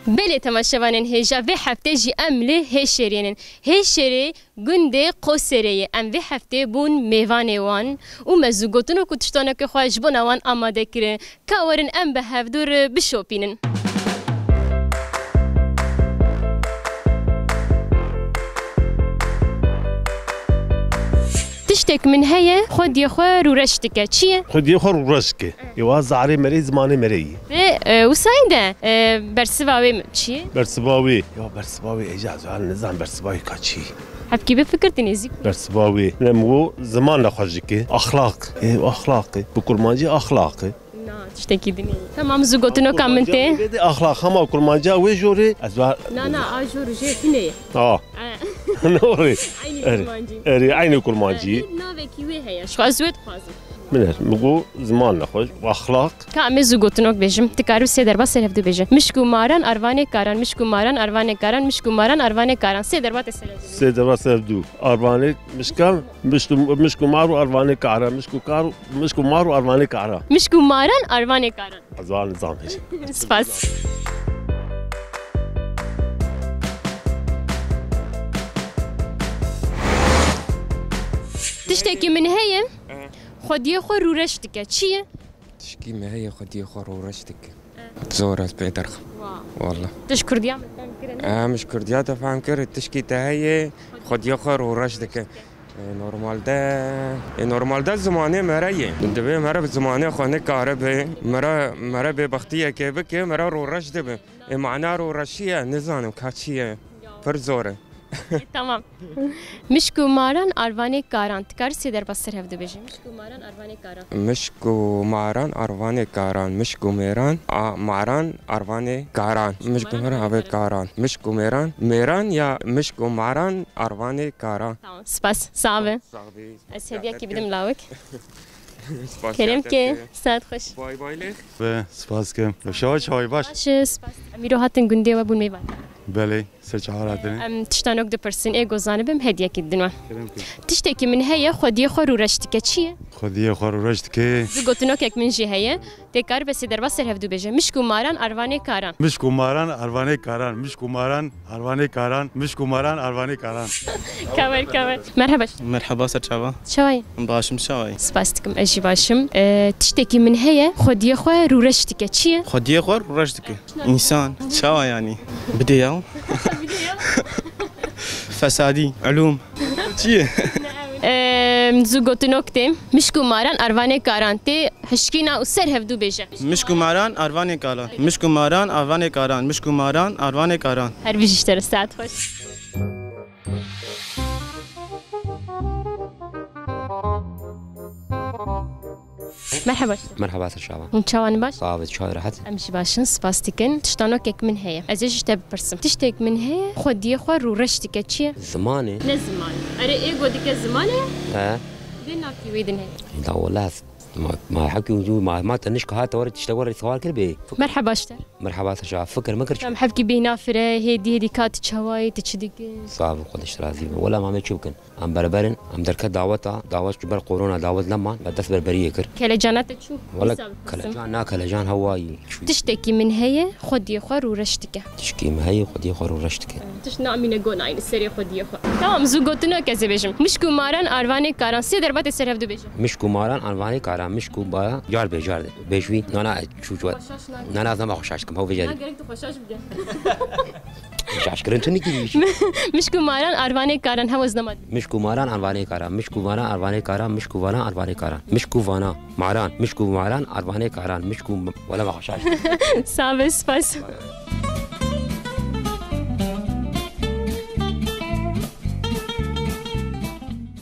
بله تماشاوانین هجا و هفته جی امله هشرینن هشری گنده قصری ام و هفته بون میوان وان و مزوجتون و کتشتانه که خواهش بون وان آماده کرد که ورن ام به هفدور بشوپینن. تشتك من هي خد يا خو رورشتك چیه؟ خد يا خو رورشتك يواز عري مري زماني مري وسايده برسباوي چیه؟ برسباوي يا برسباوي اجازه على النظام برسباوي كاتشي هبكي بفكرتني زيك برسباوي نمو زمان لخرجك اخلاق اخلاقي بكل ما جي اخلاقي تشتكي دني تمام زوجتنا كملتي اخلاق هم كل ما جا وجوري لا اجور جي فيني نوري عيني كل ما جي نافكي وي هي شو ازود خازي من مگو زمان نخوش و اخلاق کامل زوجتناک بیشم تکارو سه دربا سر هفته بیشم مشکو ماران اروانه کاران مشکو ماران اروانه کاران مشکو ماران اروانه کاران سه دربا سه دربا سر دو اروانه مشکم مشکو مارو اروانه کاران مشکو مارو اروانه کاران مشکو ماران اروانه کاران ازوال نظام هیچ سپاس تشتكي من هي خديه خو رورشتك چیه؟ تشكي ما هي خديه خو رورشتك زورة بيدرخ والله تشكر ديام مش كرديا تفهم كرد تشكي تهي خديه خو رورشتك نورمال ده زمانه مرایه دبی مرا زمانه خانه کاربه مرا به بختیه که بکه مرا رورش دبه معنی رورشیه نزانم کاچیه پر زوره تمام مشکو ماران اروانه کاران تکار سی در بسر هفته بیشم مشکو ماران اروانه کاران مشکو ماران اروانه کاران مشکو ماران اوه کاران مشکو میران یا مشکو ماران اروانه کاران سپاس صعبه از هدیه کی بدم لاوک کریم که ساعت خوش بای بای لی سپاس کم چای باش سپاس امیرو هاتن گنده و بون میوان بله سرچهار هاتنه تشتانوك دو برسن ايجو زانبم هديه كدنوا تشتكي من هي خديه خو رورشتك چیه خديه خو رورشتك زوجتناك یک من جي هي تكار بس در بسر هفدو بيجه مشكو ماران اروانه كاران مشكو ماران اروانه كاران مشكو ماران اروانه كاران مشكو ماران اروانه كاران كمل مرحبا مرحبا سرچاوا شوي باشم شوي سپاسكم اجي باشم تشتكي من هي خديه خو رورشتك چیه خديه خو رورشتك انسان شوا يعني بديو فسادی علوم چیه؟ زوجتناک تیم مشکو ماران اروانه کاران تی هشکینا و سر هفدو بیشه مشکو ماران اروانه کاران مشکو ماران اروانه کاران مشکو ماران اروانه کاران هر بیشتر ساعت خوش مرحبا مرحبا سرشاوا متشاوان باش صابت شاي راحت امشي باشن سباستيكن تشتانوك من هي ازيش تب برسم تشتك من هي خدي خو رورشتك تشي زماني لا زمان اري ايغو ديك زماني ها دينا في ويدن هي لا والله ما حكي وجوه ما تنشك هات ورد تشتغل سؤال كربي مرحبا اشتر مرحبا سرشاوا فكر مكر كم حبكي بينا فره هدي كات تشواي تشديك صعب خدش رازي ولا ما متشوكن ام بربرن ام درك دعوات جبر كورونا دعوات لما بدس بربريه كر كلجانات تشوف ولا كلجان هواي تشتكي من هي خدي خو رورشتك تشكي من هي خدي خو رورشتك تشنا من جون عين السري خدي خو تمام زوجتنا كذا بيجم مشكو ماران اروانه كاران سي دربات سر هفدو بيجم مشكو ماران اروانه كاران مشكو با جار بجار بيشوي انا شو انا لازم اخشاشكم هو بجد خشاش كرنتني كيش مشكو ماران اروانه كاران هوز نمد مشكو ماران اروانه كاران مشكو ماران اروانه كاران مشكو ماران اروانه كاران مشكو فانا ماران مشكو ماران اروانه كاران مشكو ولا ما خشاش سابس بس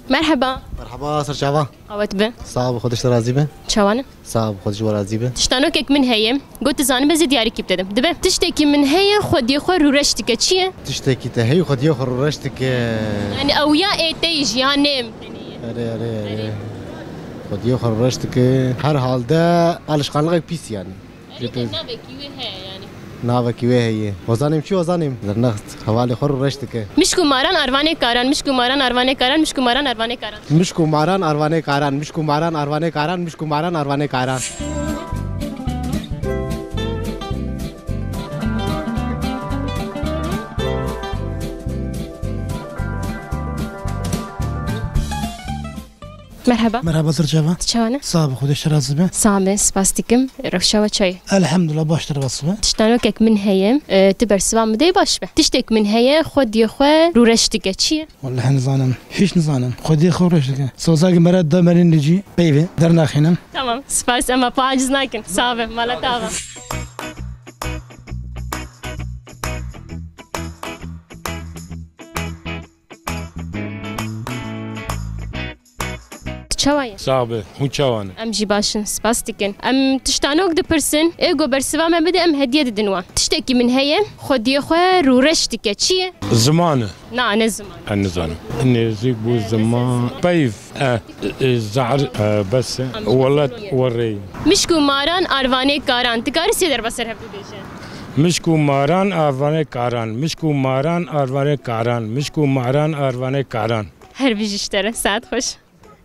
مرحبا مرحبا سرچاوا قوت به صاحب خودش راضی به شوانه صاحب خودش راضی به تشتانوك من هي قلت زاني بس دياري كيف تدم دبه تشتكي من هي خدي خو رورشتك چیه تشتكي تهي خدي خو رورشتك يعني او يا ايتيج يا نيم اره خدي خو رورشتك هر حال ده الاشقالق بيس يعني ناوکی ویه وزانیم چی وزانیم در نخت حوالی خور رشته مشکو ماران اروانه کاران مشکو ماران اروانه کاران مشکو ماران اروانه کاران مشکو ماران اروانه کاران مشکو ماران اروانه کاران مشکو ماران اروانه کاران مرحبا مرحبا سرچاوا تشوانا صاحب خودش رازبه صعبة سباستيكم رفشاوة شاي الحمد لله باشتر وصفه تشتانوكك من هي تبر سوا مدي باش به تشتك من هي خد يخوا رورشتك چیه والله نزانم هیچ نزانم خودی خورش دیگه سوزاگ مرد دامرین نجی بیوه در ناخینم تمام سپاس اما پاعجز ناكن صعبة مالا تاغا چوایا صعبه هون چوانه ام جی باشن سپاس دیکن ام تشتانوک دپرسن ایگو برسوا ما بده ام هدیه دنوا تشتکی من هي خودی خو رورشتك چیه زمانه نا انا زمان النزانه النزيق بو زمان بيف زعر بس والله وري مشکو ماران اروانه کاران تکاری سی در بسر هفته بیشه مشكو ماران آروانه کاران مشكو ماران آروانه کاران مشكو ماران آروانه کاران هر بیشتره ساعت خوش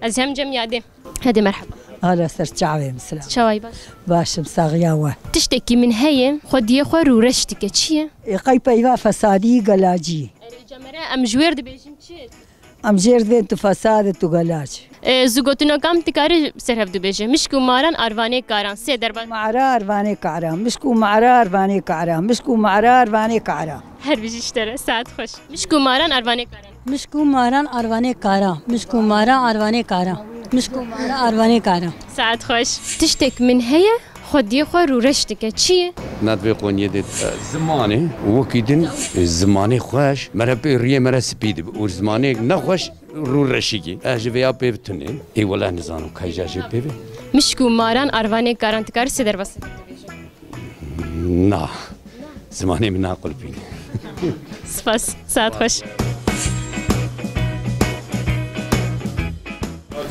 از هم جم یاده هدي مرحبا هلا سرچاوي مسلم شواي باش باشم صاغياوه تشتكي من هي خدي خو رورشتك چیه يقي بيوا فسادي قلاجي جمره ام جوير د بيجن چه ام جير تو فساد تو قلاج زوگوتنو کام تکاری سر هفته بیشه مشکو ماران اروانه کاران سه دربار معرا اروانه کاران مشکو معرا اروانه کاران مشکو معرا اروانه کاران هر بیشتره ساعت خوش مشکو ماران اروانه کاران مشکو ماران اروانه کاران مشکو ماران اروانه کاران مشکو ماران اروانه کاران ساعت خوش تشتك من هي خدي خو رورشتك چیه ندوی قونیه دید زمانه وکیدن زمانه خوش مرا ریه مرا سپید و زمانه نخوش رو رشیگی اجویا پیوتنه ای ولا نزانم کجا جو پیو مشکو ماران اروانه کاران تکاری سه در بس نه زمانه من ناقل بینه سپاس ساعت خوش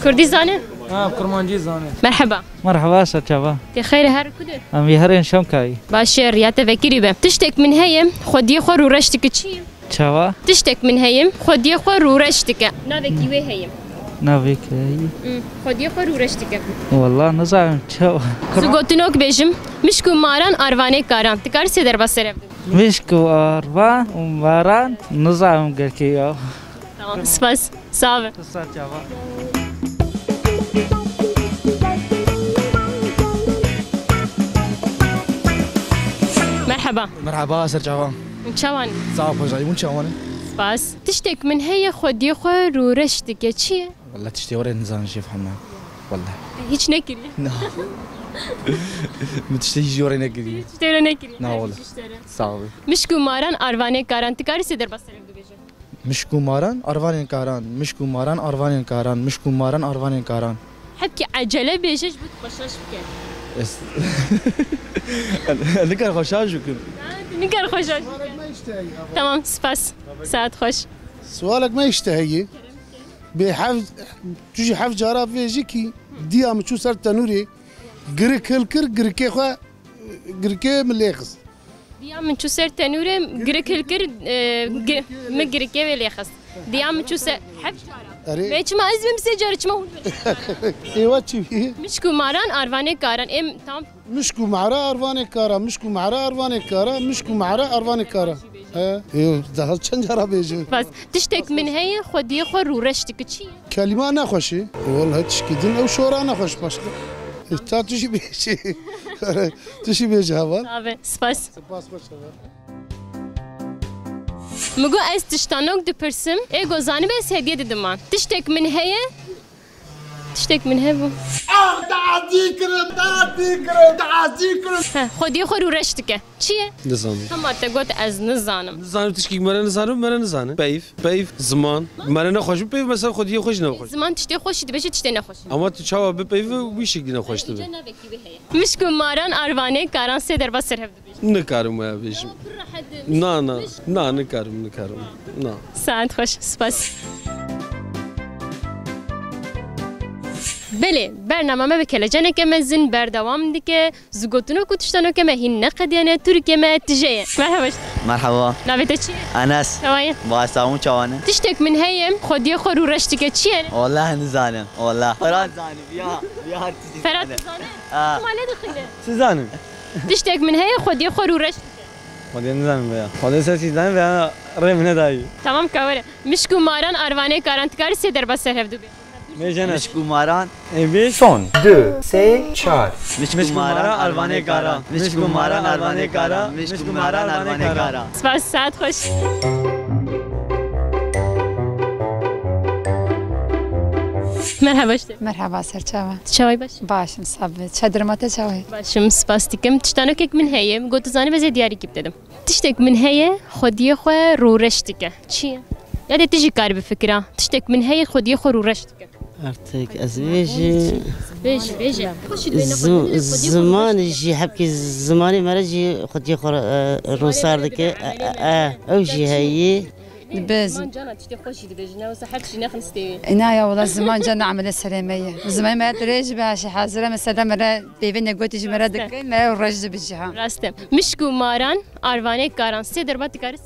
كردي زانه؟ كرمانجي زانه مرحبا مرحبا شباب خير هر كده ام يهرين شلون كاي باشر يا تفكري به تشتك من هي خدي خو رورشتك چی شوا تشتك من هي خدي خو رورشتك ناوكي وي هي ناويك خدي خو رورشتك والله نزعم شوا زوگوتنوك بيجم مشكو ماران اروانه کاران تکار سي در بسر مشكو اروان وماران نزعم قلكي تمام سپاس صافي مرحبا مرحبا سرچاوا چوان صاحب خوش رايمون چوانه سپاس تشتك من هي خدي خو رورشتك چیه والله تشتي ورا نزان شيف حمام والله هيك نكري لا متشتي ورا نكري تشتي نكري لا والله صعب مشكو ماران اروانه کاران تکاری سي در بسر مشكو ماران اروانه کاران مشكو ماران اروانه کاران مشكو ماران اروانه کاران حبكي عجله بيجش بتخشش بك نكر خوشاش بكم نكر خوشاش تمام سباس ساعت خوش سؤالك ما يشتهي بحفظ تجي حفظ جارا فيجيكي دي ام شو صار تنوري غرك الكر غركي خو غركي مليخس دي ام شو صار تنوري غرك الكر مغركي مليخس دي ام شو صار حفظ ما ما ازم مسجر ما ايوه تشي مشكو ماران اروانه كاران ام تمام مشكو معرا اروانه كارا مشكو معرا اروانه كارا مشكو معرا اروانه كارا ايوه ده چند جرا بيجي بس تشتك من هي خدي خو رورشتك چی كلمه نخوشي والله تشكيدن او شورا نخوش باشا تا تشي بيجي تشي بيجي هوا سپاس مگو از تشتانوک دپرسم ایگو زانه بس هدیه ددمان تشتک من هی تشتك من هبو تعذيكرم خدي خورو رشتك چیه؟ نزانم هما تقول از نزانم نزانم تشكيك مرة نزانم مرة نزانم بيف زمان مرة نخوش بيف مثلا خدي خوش نخوش زمان تشتي خوش تبيش تشتي نخوش اما تشاو بيف ويشك نخوش تبي مش كماران اروانه كاران سه در بسر هب نكارم يا بيش نا نكارم نا ساعت خوش سپاس بله برنامه ما بکله جنه که مزن بردوام دیگه زگوتونو کتشتانو که مهین نقدیانه ترکیه ما تجیه مرحبا نویت چیه؟ انس توایی؟ با سلام چوانه تشتک من هیم خودی خورو رشتی که چیه؟ والله نزانم والله فرات زانم بیا هر چیزی فرات زانم؟ ماله دخیله سزانم تشتک من هیم خودی خورو رشتی خودی نزانم بیا خودی سرسی زانم بیا ریم ندایی تمام کوره مشکو ماران اروانه کارانتکاری سه در بسر هفدو بیا مشکو ماران Son 2 3 4 مشکو ماران اروانه کارا مشکو ماران اروانه کارا مشکو ماران اروانه کارا سپاس ساعت خوش مرحبا مرحبا سرچاوه چاوی باش باشم صبر çadırmata çaوي باشم سپاس دیکم تشتانوکک من هەیە گوت زانێ بەزێ دیاریکی بدەدەم تشتێک من هەیە خودیە خۆ ڕوورەشتکە چییە؟ یادێ تژی کار بفکرا تشتێک من هەیە خودیە خۆ ڕوورەشتکە Artık زمان جي حبكي زماني مرجي خد يخر روسار دك أو شيء هي بس إنا يا والله زمان جانا عمل السلامية زمان ما تريج باش حاضرة مثلا مرة بيبين قلت جي مرة دك ما ورجد بالجهة راستم مشكو ماران أرواني كاران سي دربات كارس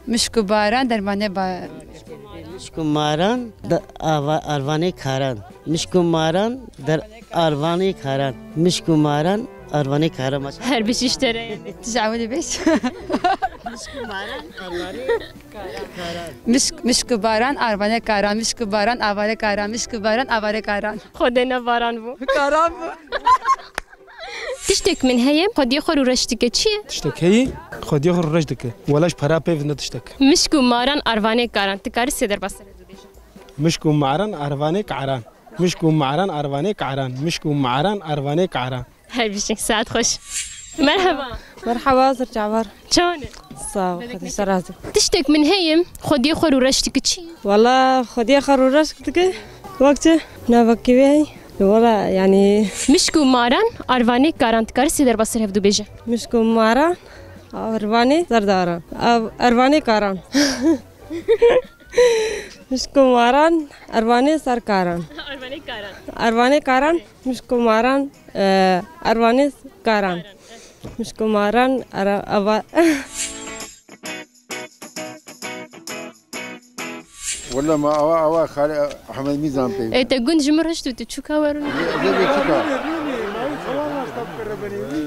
مشكو باران درمانه با مشكو ماران در أرواني كاران مشكو ماران در أرواني كاران مشكو ماران أرواني كاران هر بيش اشتري تجاولي بيش مشكو ماران أرواني كاران مشكو باران أرواني كاران مشكو باران أرواني كاران مشكو باران أرواني كاران خدنا باران بو كاران بو تشتك من هي خد يخر ورشتك چیه؟ تشتك هي خد يخر ورشتك ولاش برا بيف نتشتك مشكو ماران أرواني كاران تكاري سيدر بس مشكو معران أرواني كعران مشكو معران أرواني كعران مشكو معران أرواني كعران هاي بيشك ساعات خوش مرحبا مرحبا زر جعفر شلونك؟ صاو خدي سرازي تشتك من هي خد يخر ورشتك چی؟ والله خد يخر ورشتك وقت نافكي بي والله يعني مشكو ماران أرواني كاران تكاري سيدر بس هفدو بيجي مشكو ماران أرواني زرداران أرواني كاران مشكو ماران أرواني سركاران أرواني كاران أرواني كاران مشكو ماران أرواني كاران مشكو ماران والله ما أوا خالي أحمد ميزان بي. إيه تقول جمرشتو تشوكا ورا.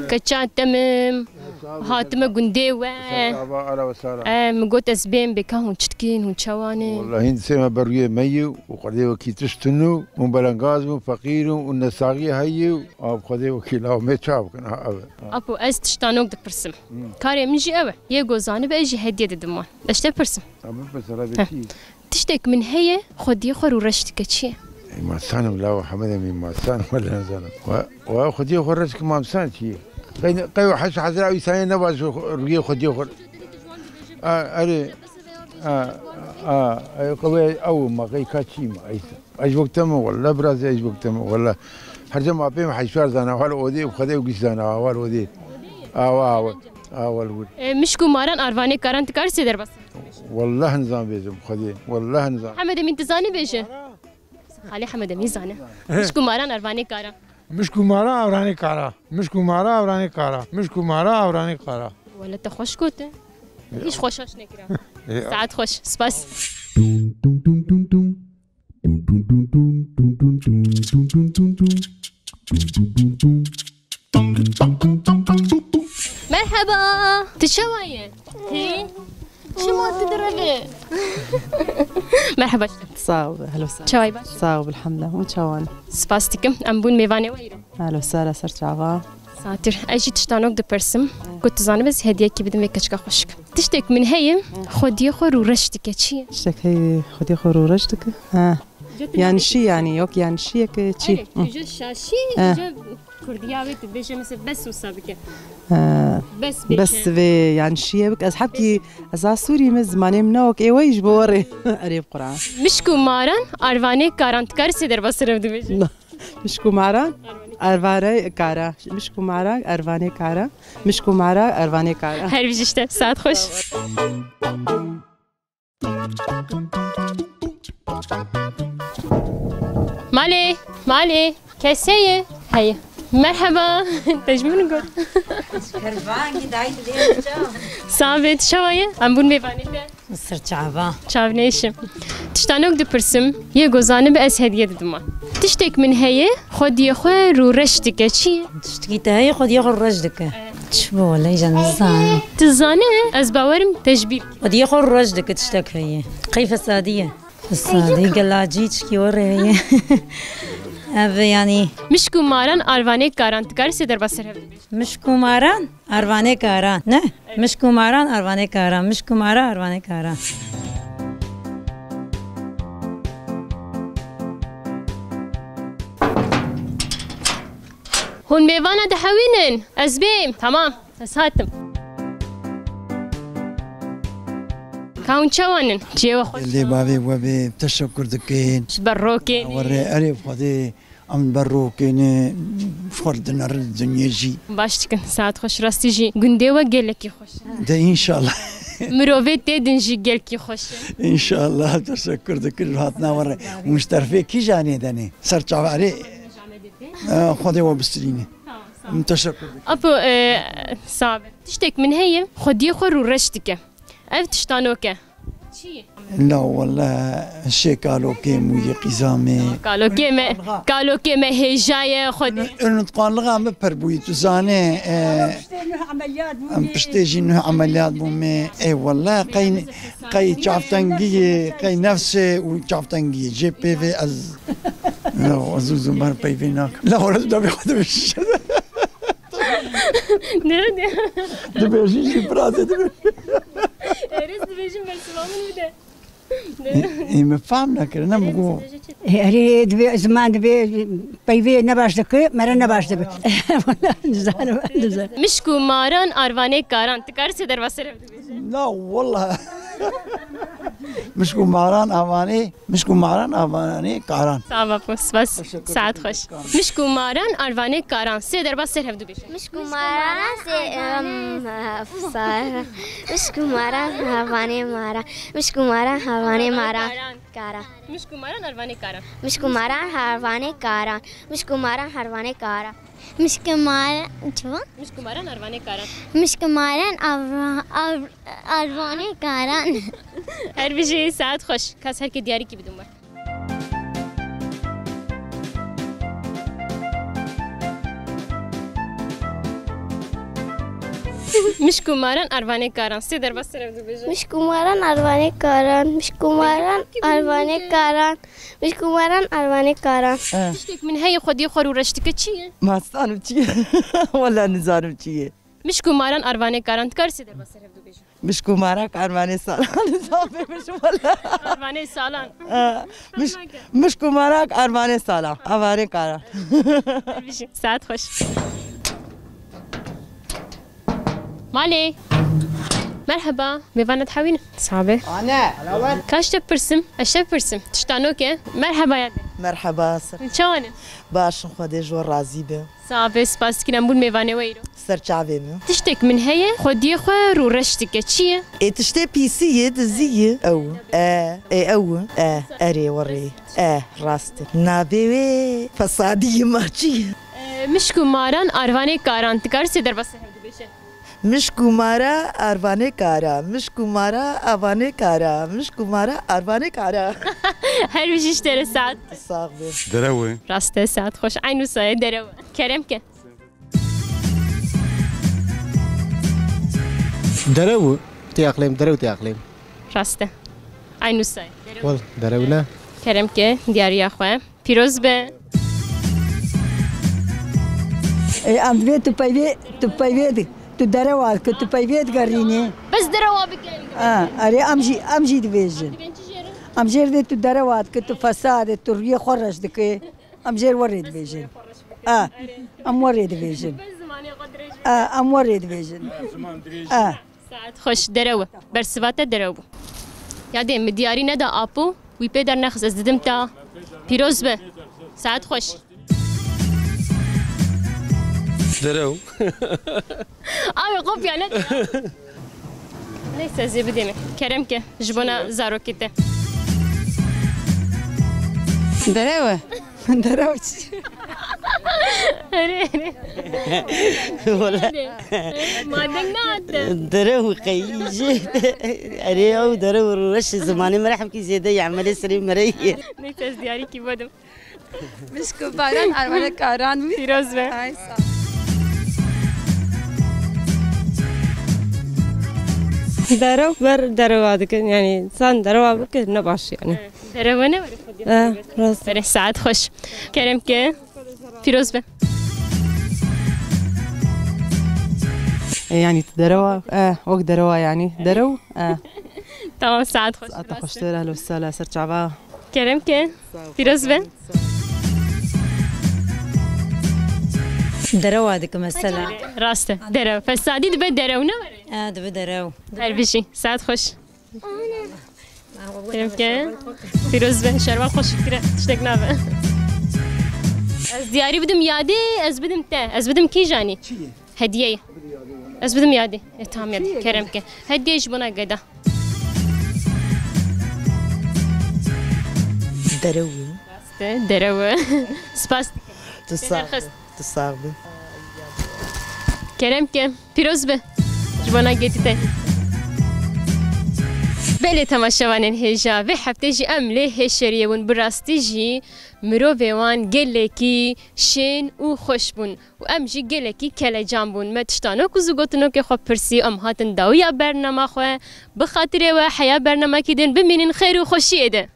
كتشان تمام هاتما قنديوة. مقوت أسبين بكاهون تشتكين وتشواني. والله هند سما بروية ميو وقديو كي تشتنو ومبلغاز وفقير والنساقية هيو وقديو كيلا ومتشاف كنا أبو أز تشتانوك دك برسم. كاري منجي أوه يجوزاني بأجي هدية دمون. إيش تبرسم؟ تشتك من هي خد يخر ورشتك شيء ما سانم لا حمد من ما سان ولا نزان وخد يخر رشتك ما سان شيء قيو حش حزر أو يسان نباش رجي خد يخر أري قوي أو ما قي كاتشي ما أيش وقتهم ولا براز أيش وقتهم ولا هرجع ما بين حشوار زنا ولا ودي وخدي وقيس زنا ولا ودي أول مشكو ماران أرواني كاران تكاري سيدر بس والله نظام بيجم خدي والله نظام حمد من تزاني بيجي خالي حمد ميزانه مشكو ماران أرواني كارا مشكو ماران أوراني كارا مشكو ماران أوراني كارا مشكو ماران أوراني كارا ولا تخوش كوت ايش خوشاش نكرا ساعات خوش سباس مرحبا تشوايه هي شو ما تدربي مرحبا صاوب اهلا وسهلا شواي باش صاوب الحمد لله وشوان سباستيكم ام بون ميفاني ويرا اهلا وسهلا سرچاوا ساتر اجي تشتانوك دو برسم كنت زاني بس هديه كي بدم كشكا خوشك تشتك من هي خدي خور ورشتك شي تشتك هي خدي خور ورشتك يعني شي يعني يوك يعني شي كشي جو شاشي جو كردياوي تبيش مثلا بس وسابك بس في يعني شيء بك أصحابي أزاسوري من زمان منوك إيه ويش بوري قريب قرآن مشكو ماران أرواني كاران تكار سيدر بصير بدو بيجي مشكو ماران أرواني كارا مشكو ماران أرواني كارا مشكو ماران أرواني كارا هاي بيجي ساعات خوش مالي كاسية هيا مرحبا تجمعون نقول كربان قدايت اليوم صابت شوية عم بون ميفاني مصر شعبا شعبنيشم تشتانوك دو برسم يجوزاني بأس هدية دما تشتك من هي خد يخو رو رشتك شي تشتكي هي خد يخو رشتك شبو ولا تزاني أز باورم تجبيب خد يخو رشتك تشتك هي كيف السادية الصادي قلاجيش كي وريه يعني مشكو ماران أرواني كاران تكار سيدر بسر مشكو ماران أرواني كاران نه مشكو ماران أرواني كاران مشكو ماران أرواني كاران هون ميوانا دحوينن أزبيم تمام هاتم كاون شوانن جيوا خوش اللي بابي وبي تشكر دكين بروكين وري أريف خدي أم بروكين فرد نار الدنيا جي باشتكن ساعات خوش راستي جي قندي وقلكي خوش ده إن شاء الله مروفيت تيدن جي قلكي خوش إن شاء الله تشكر دكين هاتنا وري ومشترفي كي جاني داني سرچا علي خدي وبستريني متشكر أبو صعب تشتك من هي خدي خور ورشتك أف تشتانوكه لا والله شيء قالوا كيم ويا قزامي قالوا كيم هجاية خد نتقال لغا ما بربوي تزاني ام بشتيجي انه عمليات بومي اي والله قي شافتنجي قي نفسي وشافتنجي جي بي في از لا ازوزو مار بي في ناك لا ورد ده بياخد مش ده بيجي براسه ده رز دبيجن بالسلامون بده إيه مفهوم لكن أنا بقول هري دبي زمان دبي بيبي نباش دك مرة نباش دبي والله نزار مشكو ماران أرواني كاران تكار سيدر بسر لا والله مشكو ماران أرواني كاران صعب بس ساعات خوش مشكو ماران أرواني كاران سيدر بسر هفدو بيش مشكو ماران فصار مشكو ماران أرواني مارا مشكو ماران أرواني مارا كارا مشكو ماران أرواني كارا مشكو ماران أرواني كارا مشكو ماران أرواني كارا مشكو ماران شو مشكو ماران أرواني كارا مشكو ماران أرواني كارا هر بيجي ساعات خوش كاس هر كي دياري كي بدون مشكو ماران أرواني كاران سيدر بس رفضو بيجي مشكو ماران أرواني كاران مشكو ماران أرواني كاران مشكو ماران أرواني كاران تشتك من هي خدي خور ورشتك تشيه ما استانو تشيه ولا نزارو تشيه مشكو ماران أرواني كاران تكار سيدر بس رفضو بيجي مشكو مارك أرواني سالان نزابي مش ولا أرواني سالان مشكو مارك أرواني سالان أرواني كاران بيجي ساعات خوش مالي مرحبا ميفانا تحوين صعبة أنا كاش تبرسم أشتب برسم تشتانوكي مرحبا يا مرحبا سر شلون باش خدي جور راضي به صعبة سباس كنا نقول ميفانا ويرو سر شعبي تشتك من هي خدي خير ورشتك تشيه تشتي بيسي تزي او او اري وري راستك نابي فسادي ماشي مشكو ماران أرواني كاران تكار سيدر بس مشكو مارا أرواني كارا مشكو مارا أرواني كارا مشكو مارا أرواني كارا هل بيجي اشتري ساعات صاغبي دروي راسته ساعات خوش عينو ساعة دروي كرم كه درو تياقلم راسته عينو ساعة وال درونا كرم كه دياري أخوة پیروز به أم تبي تو دروات كنت بيبيت قريني بس دروا بكين أري أمجي دبيجن أمجير دي تو دروات كنت فساد توريه خرج دكي أمجير وريد بيجن أم وريد بيجن أم وريد بيجن ساعت خوش دروا برسوات دروا يادي مدياري ندا أبو ويبيدر نخز از ددم تا پیروز به ساعت خوش درو قف يعني ليس زي بديمه كرمك جبنا زاروكيته دروة ولا ما دنات درو قيجي أريو درو رش زماني مرحب كي زيادة يعمل سري مريه نيتاز دياري كي بدم مشكو باران أرواني كاران پیروز به درو بر درو دکن یعنی سان درو بکن نباش یعنی درو نه راست بره ساعت خوش کرم که فیروز به يعني دروا وقت دروا يعني درو تمام ساعت خوش ساعت خوش اهلا وسهلا سر شعبا کرم که فیروز به درو هذيك مثلا راسته درو فالسعدي دبي درو نه دبي درو هر بشي ساعت خوش کرم که فیروز به شروال خوش فکره تشتک نابه از دیاری بدم یادی از بدم تا از بدم کی جانی هدیه از بدم یادی تمام یادی کرم که هدیهش بنا قدا درو درو سپاس تصاغ کرم که پیروز به جبنا گیتی تی بله تماشاوانین هجا و هفته جی امله هشریه ون براستی جی مروه وان گلکی شین و خوش بون و ام جی گلکی کل جام بون متشتانو کزو گوتنو که خوب پرسی ام هاتن داویا برنامه خواه بخاطره و حیا برنامه که دین ببینین خیر و خوشی ده